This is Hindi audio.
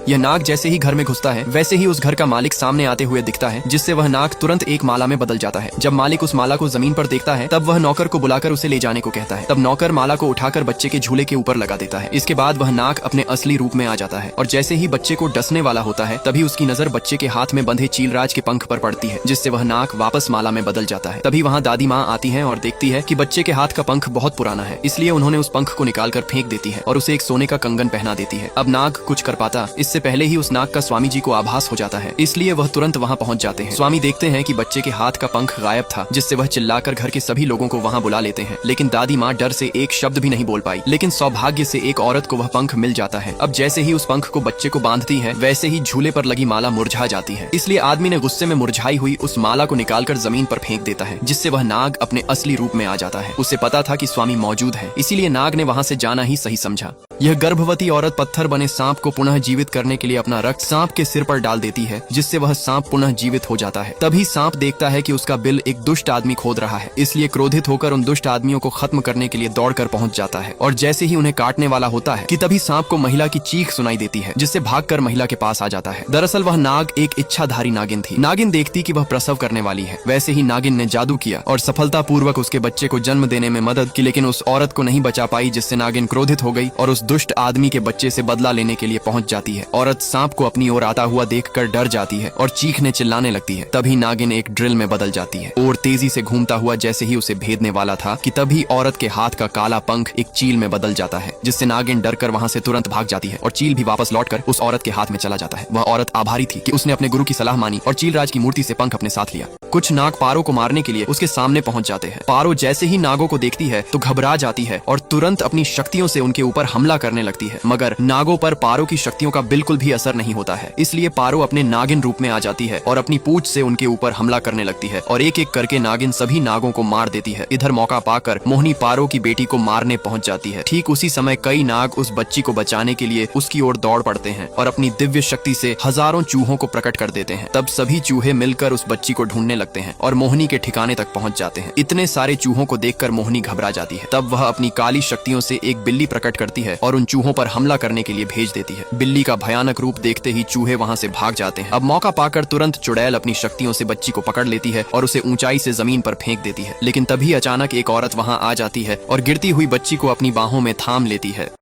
यह नाग जैसे ही घर में घुसता है वैसे ही उस घर का मालिक सामने आते हुए दिखता है, जिससे वह नाग तुरंत एक माला में बदल जाता है। जब मालिक उस माला को जमीन पर देखता है तब वह नौकर को बुलाकर उसे ले जाने को कहता है। तब नौकर माला को उठाकर बच्चे के झूले के ऊपर लगा देता है। इसके बाद वह नाग अपने असली रूप में आ जाता है और जैसे ही बच्चे को डसने वाला होता है तभी उसकी नजर बच्चे के हाथ में बंधे चीलराज के पंख पर पड़ती है, जिससे वह नाग वापस माला में बदल जाता है। तभी वहाँ दादी माँ आती है और देखती है कि बच्चे के हाथ का पंख बहुत पुराना है, इसलिए उन्होंने उस पंख को निकालकर फेंक देती है और उसे एक सोने का कंगन पहना देती है। अब नाग कुछ कर पाता इससे पहले ही उस नाग का स्वामी जी को आभास हो जाता है, इसलिए वह तुरंत वहाँ पहुँच जाते हैं। स्वामी देखते हैं कि बच्चे के हाथ का पंख गायब था, जिससे वह चिल्लाकर घर के सभी लोगों को वहाँ बुला लेते हैं। लेकिन दादी माँ डर से एक शब्द भी नहीं बोल पाई, लेकिन सौभाग्य से एक औरत को वह पंख मिल जाता है। अब जैसे ही उस पंख को बच्चे को बांधती है वैसे ही झूले पर लगी माला मुरझा जाती है, इसलिए आदमी ने गुस्से में मुरझाई हुई उस माला को निकालकर जमीन पर फेंक देता है, जिससे वह नाग अपने असली रूप में आ जाता है। उसे पता था कि स्वामी मौजूद है, इसीलिए नाग ने वहाँ से जाना ही सही समझा। यह गर्भवती औरत पत्थर बने सांप को पुनः जीवित करने के लिए अपना रक्त सांप के सिर पर डाल देती है, जिससे वह सांप पुनः जीवित हो जाता है। तभी सांप देखता है कि उसका बिल एक दुष्ट आदमी खोद रहा है, इसलिए क्रोधित होकर उन दुष्ट आदमियों को खत्म करने के लिए दौड़कर पहुंच जाता है। और जैसे ही उन्हें काटने वाला होता है कि तभी सांप को महिला की चीख सुनाई देती है, जिससे भागकर महिला के पास आ जाता है। दरअसल वह नाग एक इच्छाधारी नागिन थी। नागिन देखती कि वह प्रसव करने वाली है, वैसे ही नागिन ने जादू किया और सफलतापूर्वक उसके बच्चे को जन्म देने में मदद की, लेकिन उस औरत को नहीं बचा पाई, जिससे नागिन क्रोधित हो गई और उस दुष्ट आदमी के बच्चे से बदला लेने के लिए पहुंच जाती है। औरत सांप को अपनी ओर आता हुआ देखकर डर जाती है और चीखने चिल्लाने लगती है। तभी नागिन एक ड्रिल में बदल जाती है और तेजी से घूमता हुआ जैसे ही उसे भेदने वाला था कि तभी औरत के हाथ का काला पंख एक चील में बदल जाता है, जिससे नागिन डरकर वहां से तुरंत भाग जाती है और चील भी वापस लौटकर उस औरत के हाथ में चला जाता है। वह औरत आभारी थी कि उसने अपने गुरु की सलाह मानी और चीलराज की मूर्ति से पंख अपने साथ लिया। कुछ नाग पारो को मारने के लिए उसके सामने पहुंच जाते हैं। पारो जैसे ही नागों को देखती है तो घबरा जाती है और तुरंत अपनी शक्तियों से उनके ऊपर हमला करने लगती है, मगर नागों पर पारो की शक्तियों का बिल्कुल भी असर नहीं होता है। इसलिए पारो अपने नागिन रूप में आ जाती है और अपनी पूंछ से उनके ऊपर हमला करने लगती है और एक एक करके नागिन सभी नागों को मार देती है। इधर मौका पाकर मोहिनी पारो की बेटी को मारने पहुंच जाती है। ठीक उसी समय कई नाग उस बच्ची को बचाने के लिए उसकी ओर दौड़ पड़ते हैं और अपनी दिव्य शक्ति से हजारों चूहों को प्रकट कर देते हैं। तब सभी चूहे मिलकर उस बच्ची को ढूंढने लगते हैं और मोहिनी के ठिकाने तक पहुंच जाते हैं। इतने सारे चूहों को देखकर मोहिनी घबरा जाती है। तब वह अपनी काली शक्तियों से एक बिल्ली प्रकट करती है और उन चूहों पर हमला करने के लिए भेज देती है। बिल्ली का भयानक रूप देखते ही चूहे वहां से भाग जाते हैं। अब मौका पाकर तुरंत चुड़ैल अपनी शक्तियों से बच्ची को पकड़ लेती है और उसे ऊंचाई से जमीन पर फेंक देती है। लेकिन तभी अचानक एक औरत वहां आ जाती है और गिरती हुई बच्ची को अपनी बाहों में थाम लेती है।